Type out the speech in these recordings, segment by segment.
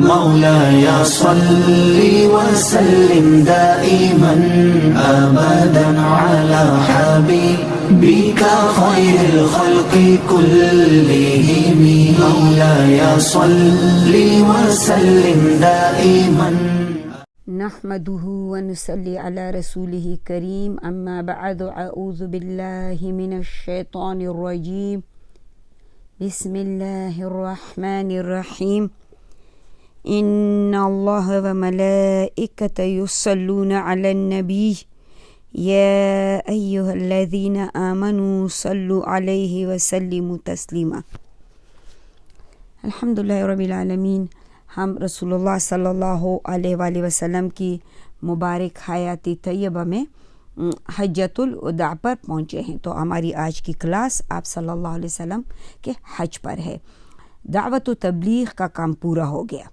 مولاي صل وسلم دائما أبدا على حبيبك خير الخلق كلهم مولاي صل وسلم دائما نحمده ونصلي على رسوله الكريم أما بعد أعوذ بالله من الشيطان الرجيم بسم الله الرحمن الرحيم إن الله وملائكته يصلون على النبي يا أيها الذين آمنوا صلوا عليه وسلموا تسليما. الحمدللہ رب العالمین. ہم رسول اللہ صلی اللہ علیہ وآلہ وسلم کی مبارک حیات طیبہ میں حجۃ الوداع پر پہنچے ہیں. تو ہماری آج کی کلاس آپ صلی اللہ علیہ وسلم کے حج پر ہے. دعوت و تبلیغ کا کام پورا ہو گیا.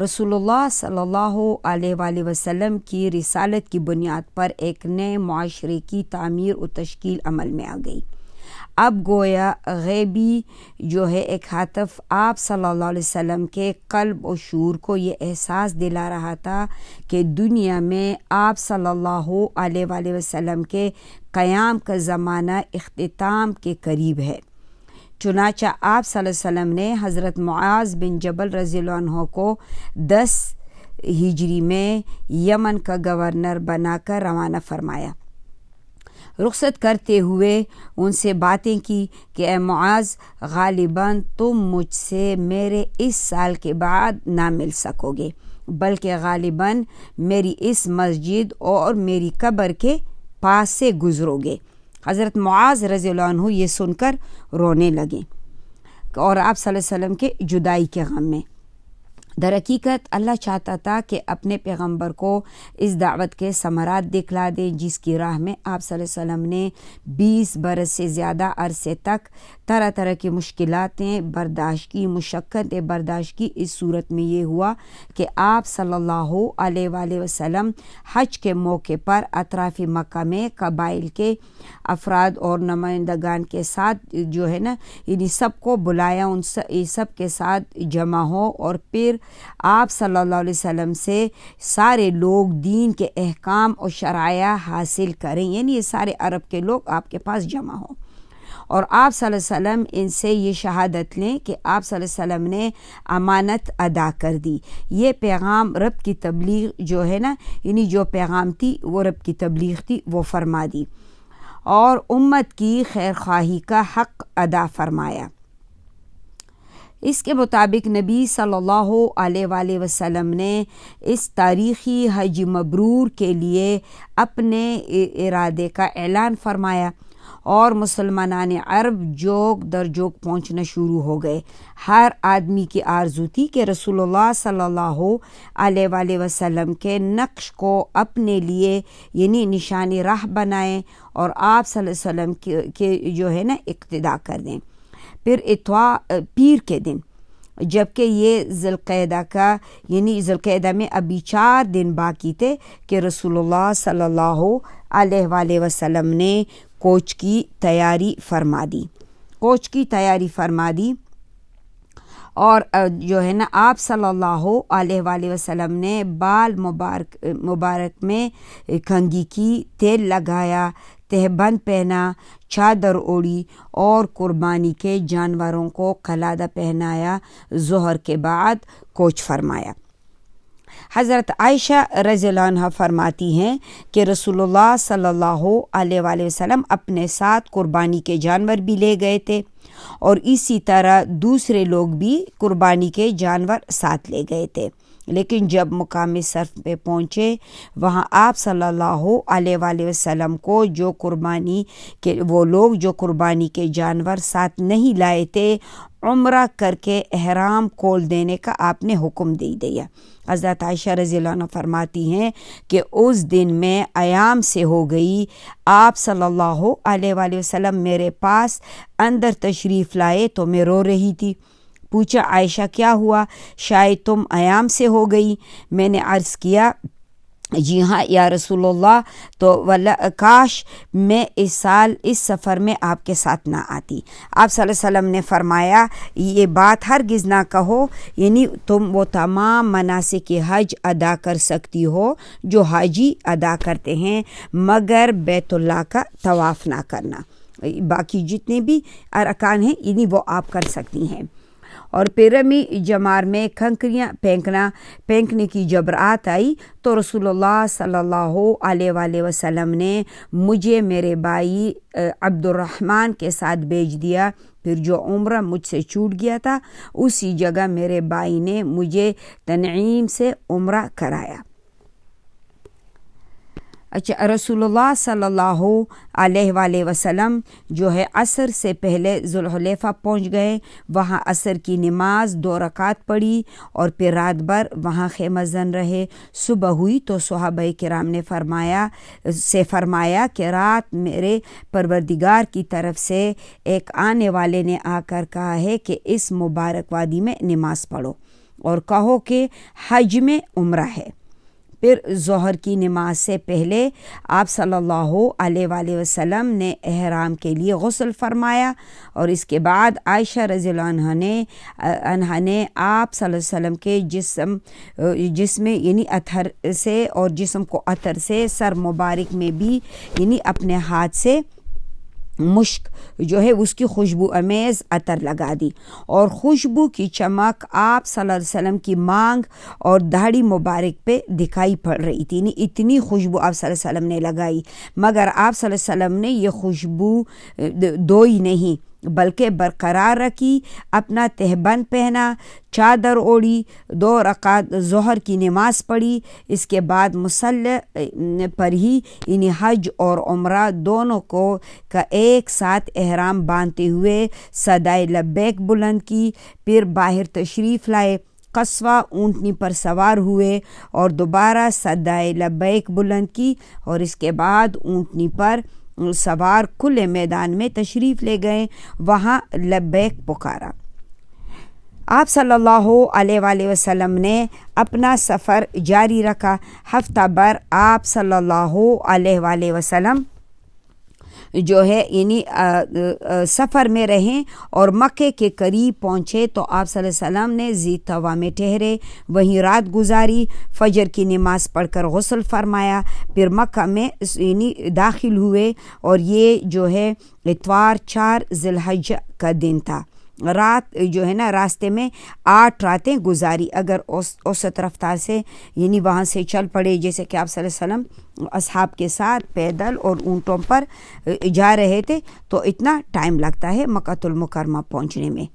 رسول اللہ صلی اللہ علیہ وآلہ وسلم کی رسالت کی بنیاد پر ایک نئے معاشرے کی تعمیر و تشکیل عمل میں آ گئی. اب گویا غیبی جو ہے ایک ہاتف آپ صلی اللہ علیہ وسلم کے قلب و شعور کو یہ احساس دلا رہا تھا کہ دنیا میں آپ صلی اللہ علیہ وآلہ وسلم کے قیام کا زمانہ اختتام کے قریب ہے. چنانچہ آپ صلی اللہ علیہ وسلم نے حضرت معاذ بن جبل رضی اللہ عنہ کو 10 ہجری میں یمن کا گورنر بنا کر روانہ فرمایا. رخصت کرتے ہوئے ان سے باتیں کی کہ اے معاذ، غالباً تم مجھ سے میرے اس سال کے بعد نہ مل سکو گے، بلکہ غالباً میری اس مسجد اور میری قبر کے پاس سے گزرو گے. حضرت معاذ رضی اللہ عنہ یہ سن کر رونے لگے اور آپ صلی اللہ علیہ وسلم کے جدائی کے غم میں. در حقیقت اللہ چاہتا تھا کہ اپنے پیغمبر کو اس دعوت کے ثمرات دکھلا دیں جس کی راہ میں آپ صلی اللہ علیہ وسلم نے 20 برس سے زیادہ عرصے تک طرح طرح کی مشکلاتیں برداشت کی، مشقتیں برداشت کی. اس صورت میں یہ ہوا کہ آپ صلی اللہ علیہ وآلہ وسلم حج کے موقع پر اطراف مکہ میں قبائل کے افراد اور نمائندگان کے ساتھ جو ہے نا انہیں سب کو بلایا، ان سب کے ساتھ جمع ہو اور پھر آپ صلی اللہ علیہ وسلم سے سارے لوگ دین کے احکام اور شرائع حاصل کریں، یعنی یہ سارے عرب کے لوگ آپ کے پاس جمع ہوں اور آپ صلی اللہ علیہ وسلم ان سے یہ شہادت لیں کہ آپ صلی اللہ علیہ وسلم نے امانت ادا کر دی. یہ پیغام رب کی تبلیغ جو ہے نا، یعنی جو پیغام تھی وہ رب کی تبلیغ تھی، وہ فرما دی اور امت کی خیر خواہی کا حق ادا فرمایا. اس کے مطابق نبی صلی اللہ علیہ وآلہ وسلم نے اس تاریخی حج مبرور کے لیے اپنے ارادے کا اعلان فرمایا اور مسلمانان عرب جوگ در جوگ پہنچنا شروع ہو گئے. ہر آدمی کی آرزو تھی کہ رسول اللہ صلی اللہ علیہ وآلہ وسلم کے نقش کو اپنے لیے یعنی نشانی راہ بنائیں اور آپ صلی اللہ علیہ وسلم کے جو ہے نا اقتدا کر دیں. پھر پیر کے دن، جبکہ یہ ذوالقعدہ کا یعنی ذوالقعدہ میں ابھی 4 دن باقی تھے کہ رسول اللہ صلی اللہ علیہ وآلہ وسلم نے کوچ کی تیاری فرما دی اور جو ہے نا آپ صلی اللہ علیہ وآلہ وسلم نے بال مبارک میں کنگھی کی، تیل لگایا، تہبند پہنا، چادر اوڑی اور قربانی کے جانوروں کو قلادہ پہنایا. ظہر کے بعد کوچ فرمایا. حضرت عائشہ رضی اللہ عنہ فرماتی ہیں کہ رسول اللہ صلی اللہ علیہ وآلہ وسلم اپنے ساتھ قربانی کے جانور بھی لے گئے تھے اور اسی طرح دوسرے لوگ بھی قربانی کے جانور ساتھ لے گئے تھے. لیکن جب مقام صرف پہ پہنچے وہاں آپ صلی اللہ علیہ وآلہ وسلم کو وہ لوگ جو قربانی کے جانور ساتھ نہیں لائے تھے عمرہ کر کے احرام کھول دینے کا آپ نے حکم دے دیا. حضرت عائشہ رضی اللہ عنہ فرماتی ہیں کہ اس دن میں ایام سے ہو گئی، آپ صلی اللہ علیہ وآلہ وسلم میرے پاس اندر تشریف لائے تو میں رو رہی تھی. پوچھا عائشہ کیا ہوا؟ شاید تم ایام سے ہو گئی. میں نے عرض کیا جی ہاں یا رسول اللہ، تو کاش میں اس سال اس سفر میں آپ کے ساتھ نہ آتی۔ آپ صلی اللہ علیہ وسلم نے فرمایا یہ بات ہرگز نہ کہو، یعنی تم وہ تمام مناسک حج ادا کر سکتی ہو جو حاجی ادا کرتے ہیں، مگر بیت اللہ کا طواف نہ کرنا۔ باقی جتنے بھی ارکان ہیں یعنی وہ آپ کر سکتی ہیں۔ اور پیرمی جمار میں کھنکریاں پھینکنے کی جب رات آئی تو رسول اللہ صلی اللہ علیہ وآلہ وسلم نے مجھے میرے بھائی عبد الرحمن کے ساتھ بھیج دیا۔ پھر جو عمرہ مجھ سے چھوٹ گیا تھا اسی جگہ میرے بھائی نے مجھے تنعیم سے عمرہ کرایا۔ اچھا، رسول اللہ صلی اللہ علیہ وآلہ وسلم جو ہے عصر سے پہلے ذوالحلیفہ پہنچ گئے، وہاں عصر کی نماز 2 رکعت پڑھی اور پھر رات بھر وہاں خیمہ زن رہے۔ صبح ہوئی تو صحابہ کرام نے فرمایا کہ رات میرے پروردگار کی طرف سے ایک آنے والے نے آ کر کہا ہے کہ اس مبارک وادی میں نماز پڑھو اور کہو کہ حج میں عمرہ ہے۔ پھر ظہر کی نماز سے پہلے آپ صلی اللہ علیہ وآلہ وسلم نے احرام کے لیے غسل فرمایا، اور اس کے بعد عائشہ رضی اللہ عنہا نے آپ صلی اللہ علیہ وسلم کے جسم یعنی عطر سے اور جسم کو عطر سے، سر مبارک میں بھی یعنی اپنے ہاتھ سے مشک جو ہے اس کی خوشبو امیز عطر لگا دی، اور خوشبو کی چمک آپ صلی اللہ علیہ وسلم کی مانگ اور داڑھی مبارک پہ دکھائی پڑ رہی تھی۔ اتنی خوشبو آپ صلی اللہ علیہ وسلم نے لگائی، مگر آپ صلی اللہ علیہ وسلم نے یہ خوشبو دوئی نہیں بلکہ برقرار رکھی۔ اپنا تہبند پہنا، چادر اوڑھی، 2 رکعت ظہر کی نماز پڑھی، اس کے بعد مصلی پر ہی یعنی حج اور عمرہ دونوں کا ایک ساتھ احرام باندھتے ہوئے صدائے لبیک بلند کی۔ پھر باہر تشریف لائے، قصوہ اونٹنی پر سوار ہوئے اور دوبارہ صدائے لبیک بلند کی، اور اس کے بعد اونٹنی پر سوار کھلے میدان میں تشریف لے گئے، وہاں لبیک پکارا۔ آپ صلی اللہ علیہ وآلہ وسلم نے اپنا سفر جاری رکھا۔ ہفتہ بھر آپ صلی اللہ علیہ وآلہ وسلم جو ہے یعنی سفر میں رہیں اور مکے کے قریب پہنچے تو آپ صلی اللہ علیہ وسلم نے ذی طوا میں ٹھہرے، وہیں رات گزاری، فجر کی نماز پڑھ کر غسل فرمایا، پھر مکہ میں یعنی داخل ہوئے، اور یہ جو ہے اتوار 4 ذی الحجہ کا دن تھا۔ رات جو ہے نا راستے میں 8 راتیں گزاری۔ اگر اوسط رفتار سے یعنی وہاں سے چل پڑے، جیسے کہ آپ صلی اللہ علیہ وسلم اصحاب کے ساتھ پیدل اور اونٹوں پر جا رہے تھے تو اتنا ٹائم لگتا ہے مکہ المکرمہ پہنچنے میں۔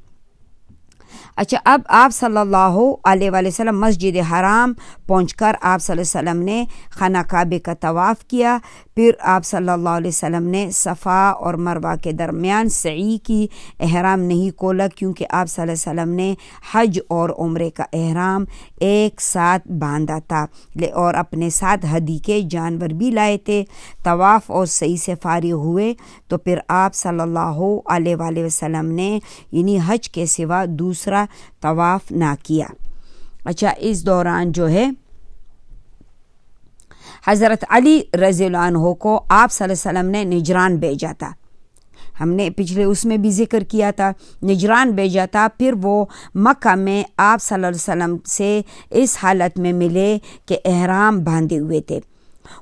اچھا، اب آپ صلی اللہ علیہ وآلہ وسلم مسجد حرام پہنچ کر آپ صلی اللہ علیہ وسلم نے خانہ کعبے کا طواف کیا۔ پھر آپ صلی اللہ علیہ وسلم نے صفا اور مروہ کے درمیان سعی کی۔ احرام نہیں کھولا کیونکہ آپ صلی اللہ علیہ وسلم نے حج اور عمرے کا احرام ایک ساتھ باندھا تھا اور اپنے ساتھ ہدی کے جانور بھی لائے تھے۔ طواف اور سعی سے فارغ ہوئے تو پھر آپ صلی اللہ علیہ وآلہ وسلم نے یعنی حج کے سوا دوسرا طواف نہ کیا۔ اچھا، اس دوران جو ہے حضرت علی رضی اللہ عنہ کو آپ صلی اللہ علیہ وسلم نے نجران بھیجا تھا۔ ہم نے پچھلے اس میں بھی ذکر کیا تھا، نجران بھیجا تھا۔ پھر وہ مکہ میں آپ صلی اللہ علیہ وسلم سے اس حالت میں ملے کہ احرام باندھے ہوئے تھے۔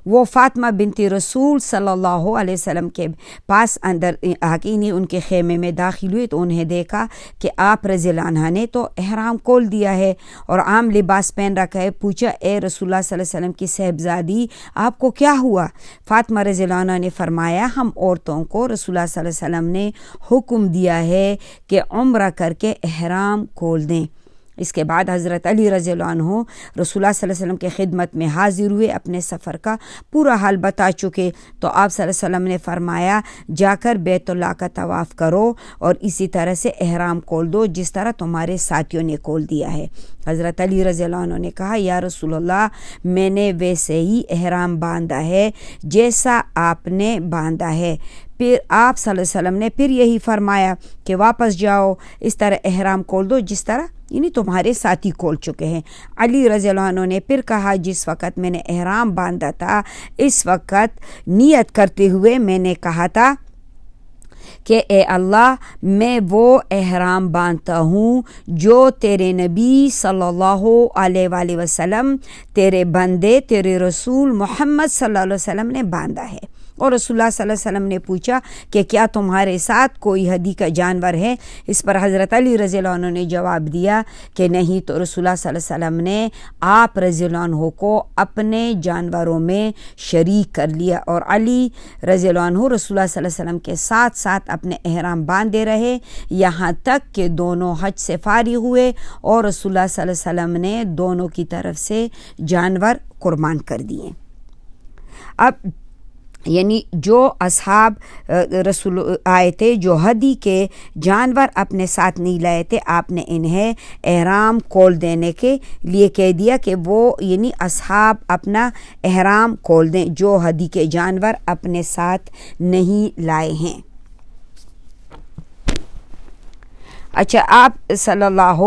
وہ فاطمہ بنت رسول صلی اللہ علیہ وسلم کے پاس اندر حقینی ان کے خیمے میں داخل ہوئے تو انہیں دیکھا کہ آپ رضی اللہ عنہ نے تو احرام کھول دیا ہے اور عام لباس پہن رکھا ہے۔ پوچھا، اے رسول اللہ صلی اللہ علیہ وسلم کی صاحبزادی، آپ کو کیا ہوا؟ فاطمہ رضی اللہ عنہ نے فرمایا، ہم عورتوں کو رسول اللہ صلی اللہ علیہ وسلم نے حکم دیا ہے کہ عمرہ کر کے احرام کھول دیں۔ اس کے بعد حضرت علی رضی اللہ عنہ رسول اللہ صلی اللہ علیہ وسلم کے خدمت میں حاضر ہوئے، اپنے سفر کا پورا حال بتا چکے تو آپ صلی اللہ علیہ وسلم نے فرمایا، جا کر بیت اللہ کا طواف کرو اور اسی طرح سے احرام کھول دو جس طرح تمہارے ساتھیوں نے کھول دیا ہے۔ حضرت علی رضی اللہ عنہ نے کہا، یا رسول اللہ، میں نے ویسے ہی احرام باندھا ہے جیسا آپ نے باندھا ہے۔ پھر آپ صلی اللہ علیہ وسلم نے پھر یہی فرمایا کہ واپس جاؤ، اس طرح احرام کھول دو جس طرح یعنی تمہارے ساتھی کھول چکے ہیں۔ علی رضی اللہ عنہ نے پھر کہا جس وقت میں نے احرام باندھا تھا اس وقت نیت کرتے ہوئے میں نے کہا تھا کہ اے اللہ میں وہ احرام باندھتا ہوں جو تیرے نبی صلی اللہ علیہ وآلہ وسلم تیرے بندے تیرے رسول محمد صلی اللہ علیہ وسلم نے باندھا ہے۔ اور رسول اللہ صلی اللہ علیہ وسلم نے پوچھا کہ کیا تمہارے ساتھ کوئی ہدی کا جانور ہے؟ اس پر حضرت علی رضی اللہ عنہ نے جواب دیا کہ نہیں، تو رسول اللہ صلی اللہ علیہ وسلم نے آپ رضی اللہ عنہ کو اپنے جانوروں میں شریک کر لیا، اور علی رضی اللہ عنہ رسول اللہ صلی اللہ علیہ وسلم کے ساتھ ساتھ اپنے احرام باندھے رہے یہاں تک کہ دونوں حج سے فارغ ہوئے، اور رسول اللہ صلی اللہ علیہ وسلم نے دونوں کی طرف سے جانور قربان کر دیے۔ اب یعنی جو اصحاب رسول آئے تھے جو ہدی کے جانور اپنے ساتھ نہیں لائے تھے، آپ نے انہیں احرام کھول دینے کے لیے کہہ دیا کہ وہ یعنی اصحاب اپنا احرام کھول دیں جو ہدی کے جانور اپنے ساتھ نہیں لائے ہیں۔ اچھا، آپ صلی اللہ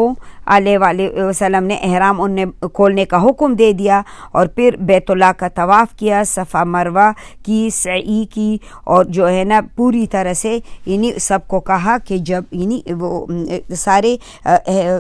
علیہ وآلہ وسلم نے احرام انہیں کھولنے کا حکم دے دیا، اور پھر بیت اللہ کا طواف کیا، صفا مروہ کی، سعی کی، اور جو ہے نا پوری طرح سے یعنی سب کو کہا کہ جب یعنی وہ سارے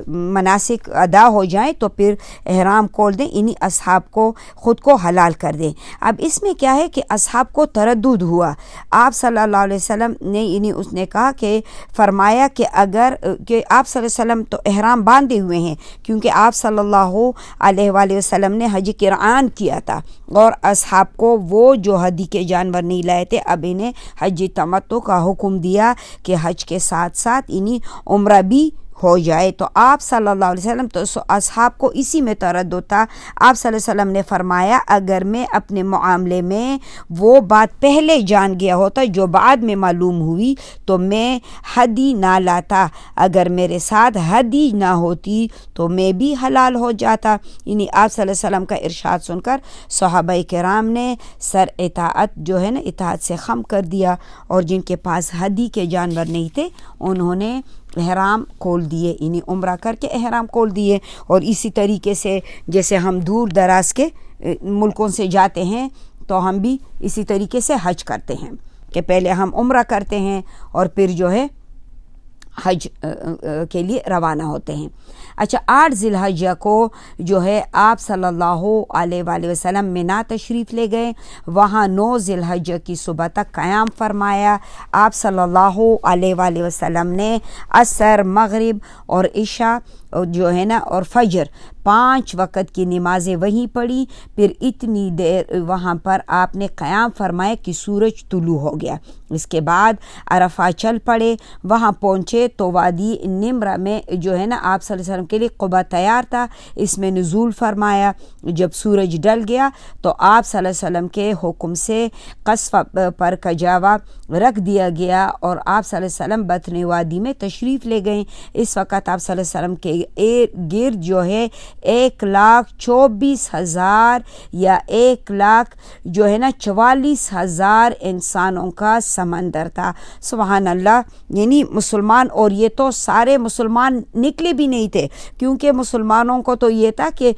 مناسک ادا ہو جائیں تو پھر احرام کھول دیں، یعنی اصحاب کو خود کو حلال کر دیں۔ اب اس میں کیا ہے کہ اصحاب کو تردد ہوا، آپ صلی اللہ علیہ وسلم نے یعنی اس نے کہا کہ فرمایا کہ اگر کہ آپ صلی اللہ علیہ وسلم تو احرام باندھے ہوئے ہیں کیونکہ آپ صلی اللہ علیہ وآلہ وسلم نے حج قرآن کیا تھا، اور اصحاب کو وہ جو حدی کے جانور نہیں لائے تھے اب انہیں حج تمتع کا حکم دیا کہ حج کے ساتھ ساتھ انہیں عمرہ بھی ہو جائے۔ تو آپ صلی اللہ علیہ وسلم تو اصحاب کو اسی میں تردد تھا۔ آپ صلی اللہ علیہ وسلم نے فرمایا اگر میں اپنے معاملے میں وہ بات پہلے جان گیا ہوتا جو بعد میں معلوم ہوئی تو میں ہدی نہ لاتا، اگر میرے ساتھ ہدی نہ ہوتی تو میں بھی حلال ہو جاتا۔ یعنی آپ صلی اللہ علیہ وسلم کا ارشاد سن کر صحابہ کرام نے سر اطاعت جو ہے نا اطاعت سے خم کر دیا، اور جن کے پاس ہدی کے جانور نہیں تھے انہوں نے احرام کھول دیے، یعنی عمرہ کر کے احرام کھول دیے۔ اور اسی طریقے سے جیسے ہم دور دراز کے ملکوں سے جاتے ہیں تو ہم بھی اسی طریقے سے حج کرتے ہیں کہ پہلے ہم عمرہ کرتے ہیں اور پھر جو ہے حج کے لیے روانہ ہوتے ہیں۔ اچھا، 8 ذی الحجہ کو جو ہے آپ صلی اللہ علیہ وآلہ وسلم مینا تشریف لے گئے، وہاں 9 ذی الحجہ کی صبح تک قیام فرمایا۔ آپ صلی اللہ علیہ وآلہ وسلم نے عصر، مغرب اور عشاء جو ہے نا اور فجر 5 وقت کی نمازیں وہیں پڑھی، پھر اتنی دیر وہاں پر آپ نے قیام فرمایا کہ سورج طلوع ہو گیا۔ اس کے بعد عرفہ چل پڑے، وہاں پہنچے تو وادی نمرہ میں جو ہے نا آپ صلی اللہ علیہ وسلم کے لیے قبہ تیار تھا، اس میں نزول فرمایا۔ جب سورج ڈل گیا تو آپ صلی اللہ علیہ وسلم کے حکم سے قصفہ پر کجاوا رکھ دیا گیا، اور آپ صلی اللہ علیہ وسلم بطن وادی میں تشریف لے گئے۔ اس وقت آپ صلی اللہ علیہ وسلم کے گرد جو ہے 1,24,000 یا 1,00,000 جو ہے نا 44,000 انسانوں کا سمندر تھا۔ سبحان اللہ، یعنی مسلمان، اور یہ تو سارے مسلمان نکلے بھی نہیں تھے کیونکہ مسلمانوں کو تو یہ تھا کہ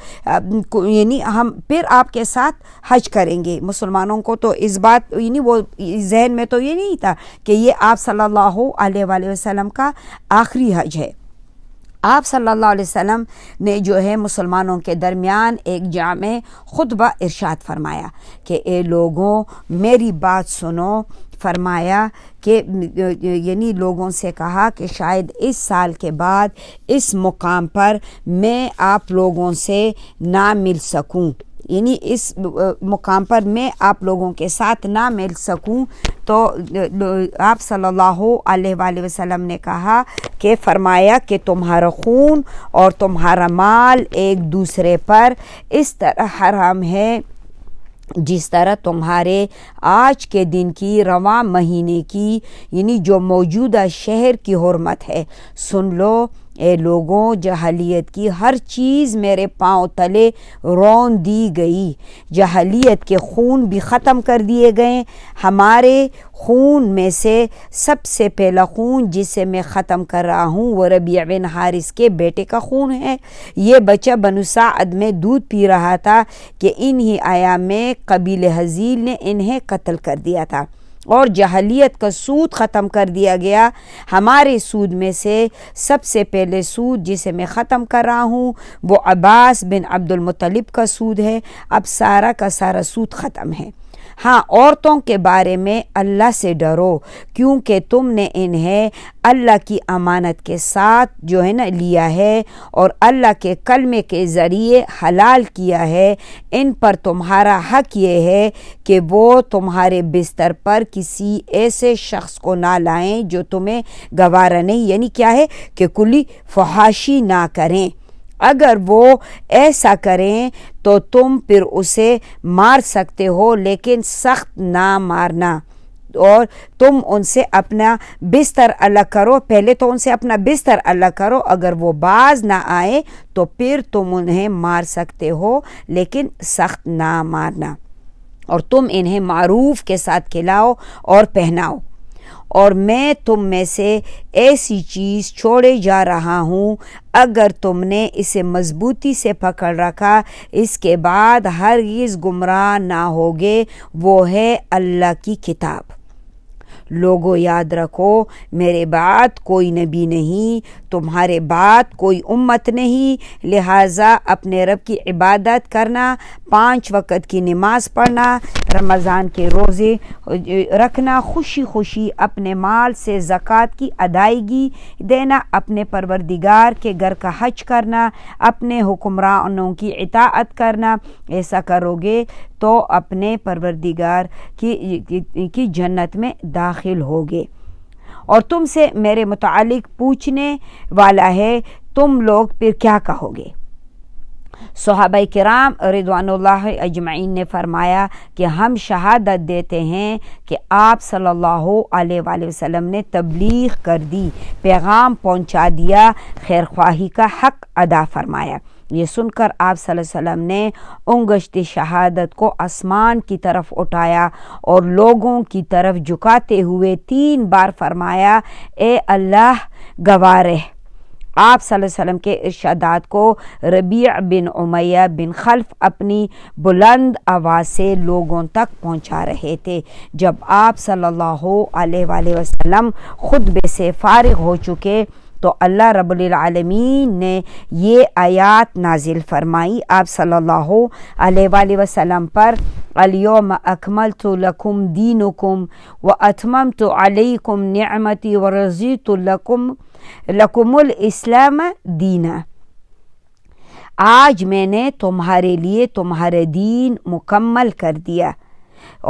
یعنی ہم پھر آپ کے ساتھ حج کریں گے۔ مسلمانوں کو تو اس بات یعنی وہ ذہن میں تو یہ نہیں تھا کہ یہ آپ صلی اللہ علیہ وآلہ وسلم کا آخری حج ہے۔ آپ صلی اللہ علیہ وسلم نے جو ہے مسلمانوں کے درمیان ایک جامع خطبہ ارشاد فرمایا کہ اے لوگوں میری بات سنو۔ فرمایا کہ یعنی لوگوں سے کہا کہ شاید اس سال کے بعد اس مقام پر میں آپ لوگوں سے نہ مل سکوں، یعنی اس مقام پر میں آپ لوگوں کے ساتھ نہ مل سکوں۔ تو آپ صلی اللہ علیہ وآلہ وسلم نے کہا کہ فرمایا کہ تمہارا خون اور تمہارا مال ایک دوسرے پر اس طرح حرام ہے جس طرح تمہارے آج کے دن کی رواں مہینے کی یعنی جو موجودہ شہر کی حرمت ہے۔ سن لو اے لوگوں، جہلیت کی ہر چیز میرے پاؤں تلے رون دی گئی، جہلیت کے خون بھی ختم کر دیے گئے۔ ہمارے خون میں سے سب سے پہلا خون جسے میں ختم کر رہا ہوں وہ ربیع بن حارث کے بیٹے کا خون ہے۔ یہ بچہ بنو سعد میں دودھ پی رہا تھا کہ انہی ایام میں قبیلہ حزیل نے انہیں قتل کر دیا تھا، اور جہلیت کا سود ختم کر دیا گیا۔ ہمارے سود میں سے سب سے پہلے سود جسے میں ختم کر رہا ہوں وہ عباس بن عبد المطلب کا سود ہے۔ اب سارا کا سارا سود ختم ہے۔ ہاں، عورتوں کے بارے میں اللہ سے ڈرو، کیونکہ تم نے انہیں اللہ کی امانت کے ساتھ جو ہے نا لیا ہے اور اللہ کے کلمے کے ذریعے حلال کیا ہے۔ ان پر تمہارا حق یہ ہے کہ وہ تمہارے بستر پر کسی ایسے شخص کو نہ لائیں جو تمہیں گوارا نہیں، یعنی کیا ہے کہ کلی فحاشی نہ کریں۔ اگر وہ ایسا کریں تو تم پھر اسے مار سکتے ہو، لیکن سخت نہ مارنا، اور تم ان سے اپنا بستر الگ کرو۔ پہلے تو ان سے اپنا بستر الگ کرو، اگر وہ باز نہ آئے تو پھر تم انہیں مار سکتے ہو، لیکن سخت نہ مارنا، اور تم انہیں معروف کے ساتھ کھلاؤ اور پہناؤ۔ اور میں تم میں سے ایسی چیز چھوڑے جا رہا ہوں، اگر تم نے اسے مضبوطی سے پکڑ رکھا اس کے بعد ہرگز گمراہ نہ ہوگے، وہ ہے اللہ کی کتاب۔ لوگو یاد رکھو، میرے بعد کوئی نبی نہیں، تمہارے بعد کوئی امت نہیں، لہٰذا اپنے رب کی عبادت کرنا، 5 وقت کی نماز پڑھنا، رمضان کے روزے رکھنا، خوشی خوشی اپنے مال سے زکوٰۃ کی ادائیگی دینا، اپنے پروردگار کے گھر کا حج کرنا، اپنے حکمرانوں کی اطاعت کرنا۔ ایسا کرو گے تو اپنے پروردگار کی جنت میں داخل ہوگے۔ اور تم سے میرے متعلق پوچھنے والا ہے، تم لوگ پھر کیا کہو گے؟ صحابہ کرام رضوان اللہ اجمعین نے فرمایا کہ ہم شہادت دیتے ہیں کہ آپ صلی اللہ علیہ وآلہ وسلم نے تبلیغ کر دی، پیغام پہنچا دیا، خیر خواہی کا حق ادا فرمایا۔ یہ سن کر آپ صلی اللہ علیہ وسلم نے انگشت شہادت کو آسمان کی طرف اٹھایا اور لوگوں کی طرف جھکاتے ہوئے 3 بار فرمایا، اے اللہ گواہ رہ۔ آپ صلی اللہ علیہ وسلم کے ارشادات کو ربیع بن امیہ بن خلف اپنی بلند آواز سے لوگوں تک پہنچا رہے تھے۔ جب آپ صلی اللہ علیہ وآلہ وسلم خطبے سے فارغ ہو چکے تو اللہ رب العالمین نے یہ آیات نازل فرمائی آپ صلی اللہ علیہ وآلہ وسلم پر، الیوم اکملت لکم دینکم واتممت علیکم نعمتی ورضیت لکم الاسلام دینا۔ آج میں نے تمہارے لیے تمہارے دین مکمل کر دیا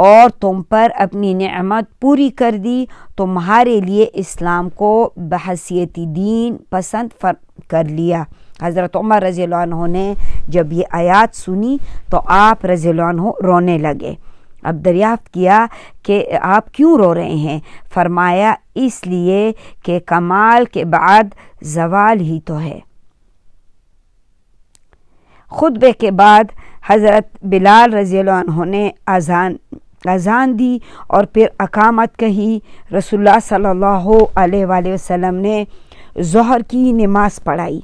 اور تم پر اپنی نعمت پوری کر دی، تمہارے لیے اسلام کو بحیثیت دین پسند کر لیا۔ حضرت عمر رضی اللہ عنہ نے جب یہ آیات سنی تو آپ رضی اللہ عنہ رونے لگے۔ اب دریافت کیا کہ آپ کیوں رو رہے ہیں؟ فرمایا، اس لیے کہ کمال کے بعد زوال ہی تو ہے۔ خطبے کے بعد حضرت بلال رضی اللہ عنہ نے اذان دی اور پھر اقامت کہی۔ رسول اللہ صلی اللہ علیہ وآلہ وسلم نے ظہر کی نماز پڑھائی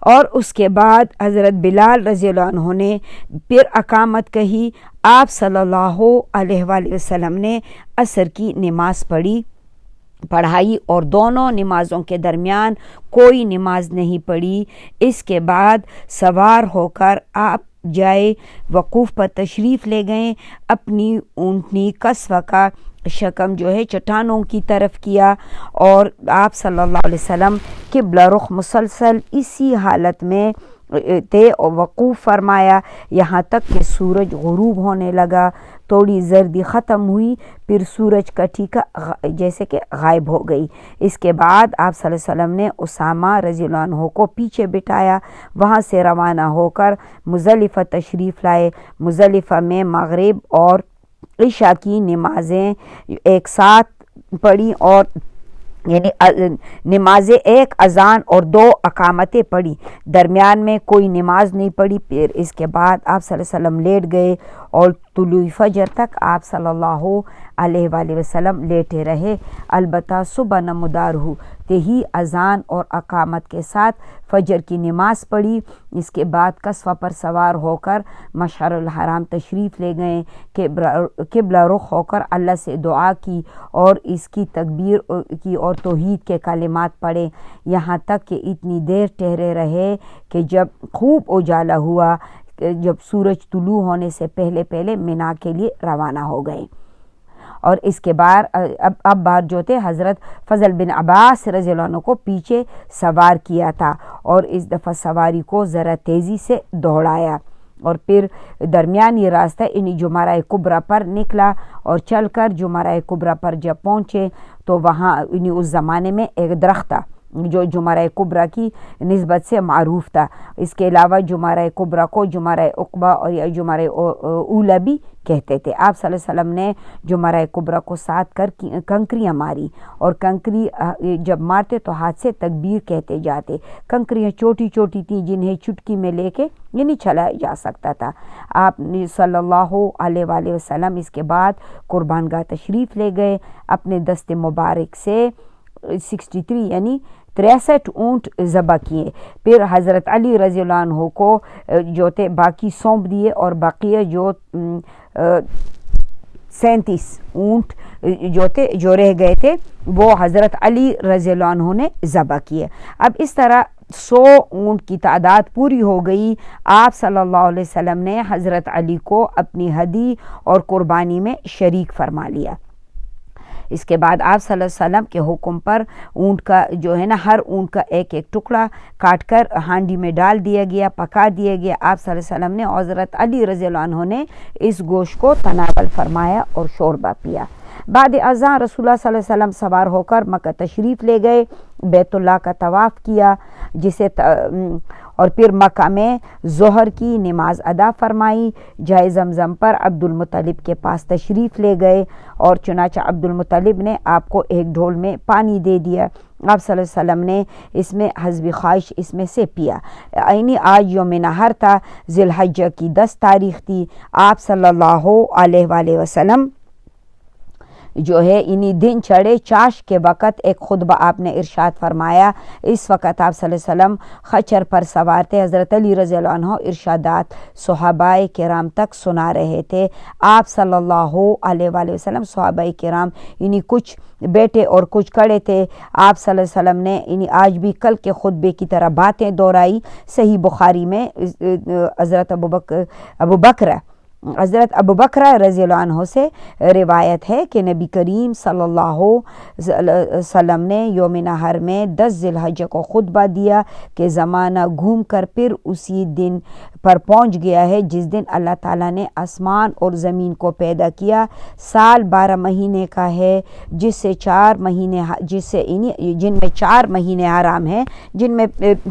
اور اس کے بعد حضرت بلال رضی اللہ عنہ نے پھر اقامت کہی۔ آپ صلی اللہ علیہ وآلہ وسلم نے عصر کی نماز پڑھائی اور دونوں نمازوں کے درمیان کوئی نماز نہیں پڑھی۔ اس کے بعد سوار ہو کر آپ جائے وقوف پر تشریف لے گئے، اپنی اونٹنی قصوہ کا شکم جو ہے چٹانوں کی طرف کیا، اور آپ صلی اللہ علیہ وسلم قبلہ رخ مسلسل اسی حالت میں تھے اور وقوف فرمایا یہاں تک کہ سورج غروب ہونے لگا۔ تھوڑی زردی ختم ہوئی، پھر سورج کا ٹھیکا جیسے کہ غائب ہو گئی۔ اس کے بعد آپ صلی اللہ علیہ وسلم نے اسامہ رضی اللہ عنہ کو پیچھے بٹھایا، وہاں سے روانہ ہو کر مزدلفہ تشریف لائے۔ مزدلفہ میں مغرب اور عشاء کی نمازیں ایک ساتھ پڑھی اور یعنی نماز ایک اذان اور 2 اقامتیں پڑھی، درمیان میں کوئی نماز نہیں پڑھی۔ پھر اس کے بعد آپ صلی اللہ علیہ وسلم لیٹ گئے اور طلوع فجر تک آپ صلی اللہ علیہ وآلہ وسلم لیٹے رہے۔ البتہ صبح نمودار ہوتے ہی اذان اور اقامت کے ساتھ فجر کی نماز پڑھی۔ اس کے بعد قصوہ پر سوار ہو کر مشعر الحرام تشریف لے گئے، قبلہ رخ ہو کر اللہ سے دعا کی اور اس کی تکبیر کی اور توحید کے کلمات پڑھے، یہاں تک کہ اتنی دیر ٹھہرے رہے کہ جب خوب اجالا ہوا، جب سورج طلوع ہونے سے پہلے منا کے لیے روانہ ہو گئے۔ اور اس کے بعد اب بار جو تھے حضرت فضل بن عباس رضی اللہ عنہ کو پیچھے سوار کیا تھا اور اس دفعہ سواری کو ذرا تیزی سے دوڑایا اور پھر درمیانی راستہ یعنی جمرہ کبریٰ پر نکلا اور چل کر جمرہ کبریٰ پر جب پہنچے تو وہاں اس زمانے میں ایک درخت تھا جو جمرہ کبریٰ کی نسبت سے معروف تھا۔ اس کے علاوہ جمرہ کبریٰ کو جمرہ عقبہ اور یا جمرہ اولیٰ بھی کہتے تھے۔ آپ صلی اللہ علیہ وسلم نے جمرہ کبریٰ کو ساتھ کر کنکریاں ماری اور کنکری جب مارتے تو ہاتھ سے تکبیر کہتے جاتے۔ کنکریاں چھوٹی چھوٹی تھیں جنہیں چٹکی میں لے کے یعنی چلایا جا سکتا تھا۔ آپ صلی اللہ علیہ وآلہ وسلم اس کے بعد قربان گاہ تشریف لے گئے، اپنے دست مبارک سے 63 یعنی 63 اونٹ ذبح کیے، پھر حضرت علی رضی اللہ عنہ کو جو تھے باقی سونپ دیے اور بقیہ جو 37 اونٹ جو تھے جو رہ گئے تھے وہ حضرت علی رضی اللہ عنہ نے ذبح کیے۔ اب اس طرح 100 اونٹ کی تعداد پوری ہو گئی۔ آپ صلی اللہ علیہ وسلم نے حضرت علی کو اپنی ہدی اور قربانی میں شریک فرما لیا۔ اس کے بعد آپ صلی اللہ علیہ وسلم کے حکم پر اونٹ کا جو ہے نا ہر اونٹ کا ایک ٹکڑا کاٹ کر ہانڈی میں ڈال دیا گیا، پکا دیا گیا۔ آپ صلی اللہ علیہ وسلم نے حضرت علی رضی اللہ عنہ نے اس گوشت کو تناول فرمایا اور شوربہ پیا۔ بعد ازاں رسول اللہ صلی اللہ علیہ وسلم سوار ہو کر مکہ تشریف لے گئے، بیت اللہ کا طواف کیا اور پھر مکہ میں ظہر کی نماز ادا فرمائی۔ جائے زمزم پر عبد المطلب کے پاس تشریف لے گئے اور چنانچہ عبد المطلب نے آپ کو ایک ڈھول میں پانی دے دیا۔ آپ صلی اللہ علیہ وسلم نے اس میں حسب خواہش اس میں سے پیا۔ یعنی آج یوم نحر تھا، ذی الحجہ کی 10 تاریخ تھی۔ آپ صلی اللہ علیہ وآلہ وسلم جو ہے انہی دن چڑھے چاش کے وقت ایک خطبہ آپ نے ارشاد فرمایا۔ اس وقت آپ صلی اللہ علیہ وسلم خچر پر سوار تھے، حضرت علی رضی اللہ عنہ ارشادات صحابہ کرام تک سنا رہے تھے۔ آپ صلی اللہ علیہ وآلہ وسلم صحابہ کرام انہی کچھ بیٹھے اور کچھ کھڑے تھے۔ آپ صلی اللہ علیہ وسلم نے انہی آج بھی کل کے خطبے کی طرح باتیں دہرائی۔ صحیح بخاری میں حضرت ابو بکر رضی اللہ عنہ سے روایت ہے کہ نبی کریم صلی اللہ علیہ وسلم نے یوم نحر میں 10 ذی الحجہ کو خطبہ دیا کہ زمانہ گھوم کر پھر اسی دن پر پہنچ گیا ہے جس دن اللہ تعالیٰ نے آسمان اور زمین کو پیدا کیا۔ سال 12 مہینے کا ہے جن میں 4 مہینے حرام ہیں، جن میں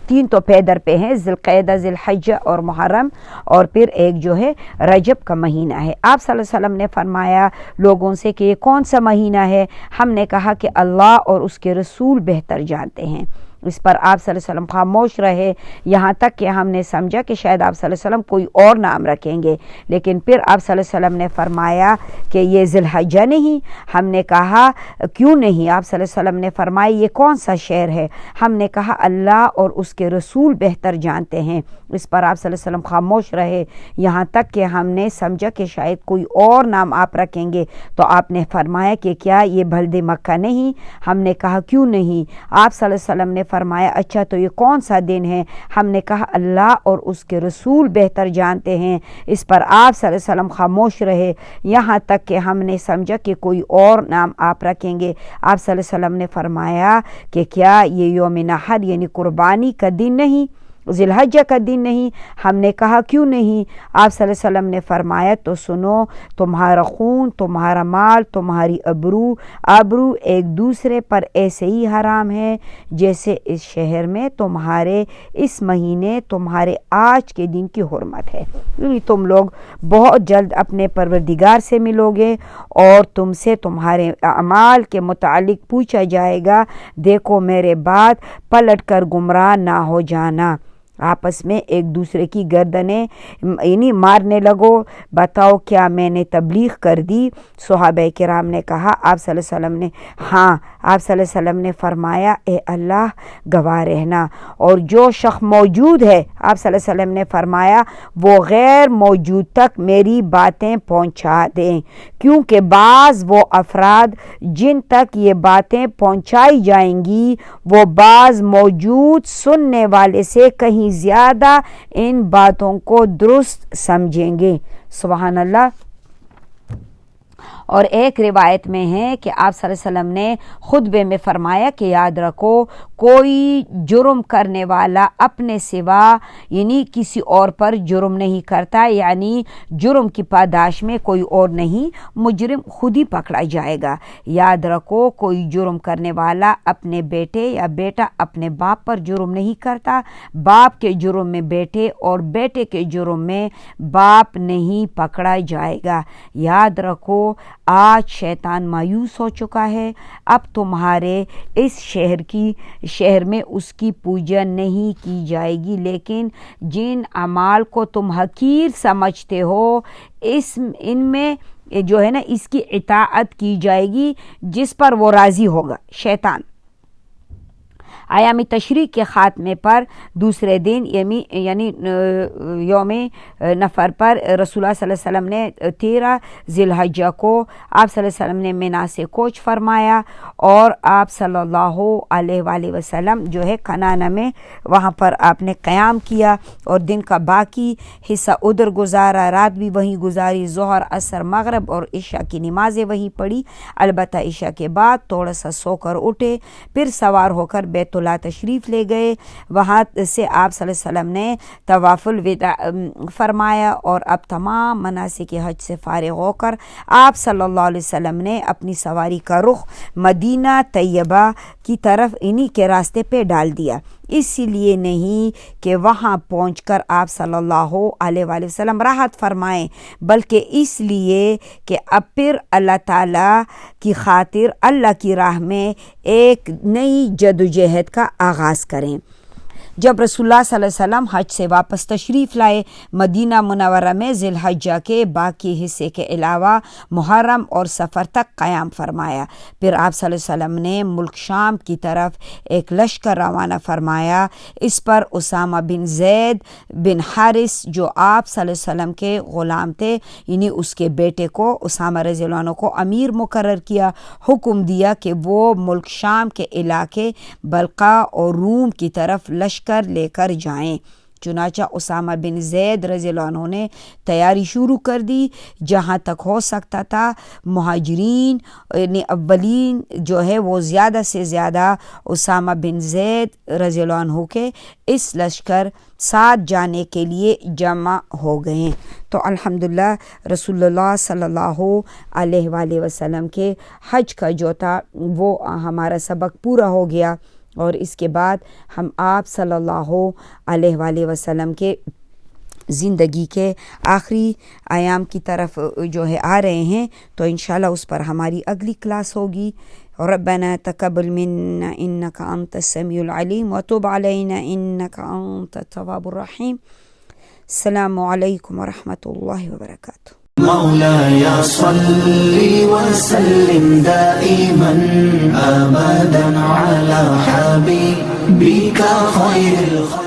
3 تو پیدر پہ ہیں، ذی القعدہ، ذی الحجہ اور محرم، اور پھر ایک جو ہے رجب کا مہینہ ہے۔ آپ صلی اللہ علیہ وسلم نے فرمایا لوگوں سے کہ یہ کون سا مہینہ ہے؟ ہم نے کہا کہ اللہ اور اس کے رسول بہتر جانتے ہیں۔ اس پر آپ صلی اللہ علیہ وسلم خاموش رہے، یہاں تک کہ ہم نے سمجھا کہ شاید آپ صلی اللہ علیہ وسلم کوئی اور نام رکھیں گے، لیکن پھر آپ صلی اللہ علیہ وسلم نے فرمایا کہ یہ ذی الحجہ نہیں۔ ہم نے کہا کیوں نہیں؟ آپ صلی اللہ علیہ وسلم نے فرمایا یہ کون سا شہر ہے؟ ہم نے کہا اللہ اور اس کے رسول بہتر جانتے ہیں۔ اس پر آپ صلی اللہ علیہ وسلم خاموش رہے، یہاں تک کہ ہم نے سمجھا کہ شاید کوئی اور نام آپ رکھیں گے، تو آپ نے فرمایا کہ کیا یہ بلد مکہ نہیں؟ ہم نے کہا کیوں نہیں؟ آپ صلی اللہ علیہ وسلم نے فرمایا اچھا تو یہ کون سا دن ہے؟ ہم نے کہا اللہ اور اس کے رسول بہتر جانتے ہیں۔ اس پر آپ صلی اللہ علیہ وسلم خاموش رہے، یہاں تک کہ ہم نے سمجھا کہ کوئی اور نام آپ رکھیں گے۔ آپ صلی اللہ علیہ وسلم نے فرمایا کہ کیا یہ یوم نحر یعنی قربانی کا دن نہیں؟ ذی الحجہ کا دن نہیں؟ ہم نے کہا کیوں نہیں؟ آپ صلی اللہ علیہ وسلم نے فرمایا تو سنو، تمہارا خون، تمہارا مال، تمہاری آبرو ایک دوسرے پر ایسے ہی حرام ہے جیسے اس شہر میں تمہارے اس مہینے تمہارے آج کے دن کی حرمت ہے۔ تم لوگ بہت جلد اپنے پروردگار سے ملو گے اور تم سے تمہارے اعمال کے متعلق پوچھا جائے گا۔ دیکھو میرے بعد پلٹ کر گمراہ نہ ہو جانا۔ آپس میں ایک دوسرے کی گردنیں مارنے لگو، بتاؤ کیا میں نے تبلیغ کر دی؟ صحابہ کرام نے کہا آپ صلی اللہ علیہ وسلم نے ہاں۔ آپ صلی اللہ علیہ وسلم نے فرمایا اے اللہ گواہ رہنا، اور جو شخص موجود ہے آپ صلی اللہ علیہ وسلم نے فرمایا وہ غیر موجود تک میری باتیں پہنچا دیں، کیونکہ بعض وہ افراد جن تک یہ باتیں پہنچائی جائیں گی وہ بعض موجود سننے والے سے کہیں زیادہ ان باتوں کو درست سمجھیں گے۔ سبحان اللہ۔ اور ایک روایت میں ہے کہ آپ صلی اللہ علیہ وسلم نے خطبے میں فرمایا کہ یاد رکھو کوئی جرم کرنے والا اپنے سوا یعنی کسی اور پر جرم نہیں کرتا، یعنی جرم کی پاداش میں کوئی اور نہیں، مجرم خود ہی پکڑا جائے گا۔ یاد رکھو کوئی جرم کرنے والا اپنے بیٹے یا بیٹا اپنے باپ پر جرم نہیں کرتا، باپ کے جرم میں بیٹے اور بیٹے کے جرم میں باپ نہیں پکڑا جائے گا۔ یاد رکھو آج شیطان مایوس ہو چکا ہے، اب تمہارے اس شہر میں اس کی پوجا نہیں کی جائے گی، لیکن جن اعمال کو تم حقیر سمجھتے ہو ان میں جو ہے نا اس کی اطاعت کی جائے گی جس پر وہ راضی ہوگا۔ شیطان ایام تشریق کے خاتمے پر دوسرے دن یعنی یوم نفر پر رسول اللہ صلی اللہ علیہ وسلم نے 13 ذی الحجہ کو آپ صلی اللہ علیہ وسلم نے منا سے کوچ فرمایا، اور آپ صلی اللہ علیہ وآلہ وسلم جو ہے کنانہ میں وہاں پر آپ نے قیام کیا اور دن کا باقی حصہ ادھر گزارا، رات بھی وہیں گزاری، ظہر عصر مغرب اور عشاء کی نمازیں وہیں پڑھی، البتہ عشاء کے بعد تھوڑا سا سو کر اٹھے، پھر سوار ہو کر بیت اللہ تشریف لے گئے۔ وہاں سے آپ صلی اللہ علیہ وسلم نے طواف الوداع فرمایا، اور اب تمام مناسک حج سے فارغ ہو کر آپ صلی اللہ علیہ وسلم نے اپنی سواری کا رخ مدینہ طیبہ کی طرف انہی کے راستے پہ ڈال دیا، اس لیے نہیں کہ وہاں پہنچ کر آپ صلی اللہ علیہ وآلہ وسلم راحت فرمائیں، بلکہ اس لیے کہ اب پھر اللہ تعالیٰ کی خاطر اللہ کی راہ میں ایک نئی جدوجہد کا آغاز کریں۔ جب رسول اللہ صلی اللہ علیہ وسلم حج سے واپس تشریف لائے، مدینہ منورہ میں ذی الحجہ کے باقی حصے کے علاوہ محرم اور سفر تک قیام فرمایا۔ پھر آپ صلی اللہ علیہ وسلم نے ملک شام کی طرف ایک لشکر روانہ فرمایا، اس پر اسامہ بن زید بن حارث جو آپ صلی اللہ علیہ وسلم کے غلام تھے، یعنی اس کے بیٹے کو اسامہ رضی اللہ عنہ کو امیر مقرر کیا، حکم دیا کہ وہ ملک شام کے علاقے بلقا اور روم کی طرف لشکر لے کر جائیں۔ چنانچہ اسامہ بن زید رضی اللہ عنہ نے تیاری شروع کر دی، جہاں تک ہو سکتا تھا مہاجرین یعنی اولین جو ہے وہ زیادہ سے زیادہ اسامہ بن زید رضی اللہ عنہ کے اس لشکر ساتھ جانے کے لیے جمع ہو گئے۔ تو الحمدللہ رسول اللہ صلی اللہ علیہ وآلہ وسلم کے حج کا جو تھا وہ ہمارا سبق پورا ہو گیا، اور اس کے بعد ہم آپ صلی اللہ علیہ وآلہ وسلم کے زندگی کے آخری ایام کی طرف جو ہے آ رہے ہیں، تو انشاءاللہ اس پر ہماری اگلی کلاس ہوگی۔ ربنا تقبل منا انک انت السمیع العلیم وتب علینا انک انت التواب الرحیم۔ السلام علیکم ورحمۃ اللہ وبرکاتہ۔ مولاي صل وسلم دائما أبدا على حبيبك خير الخلق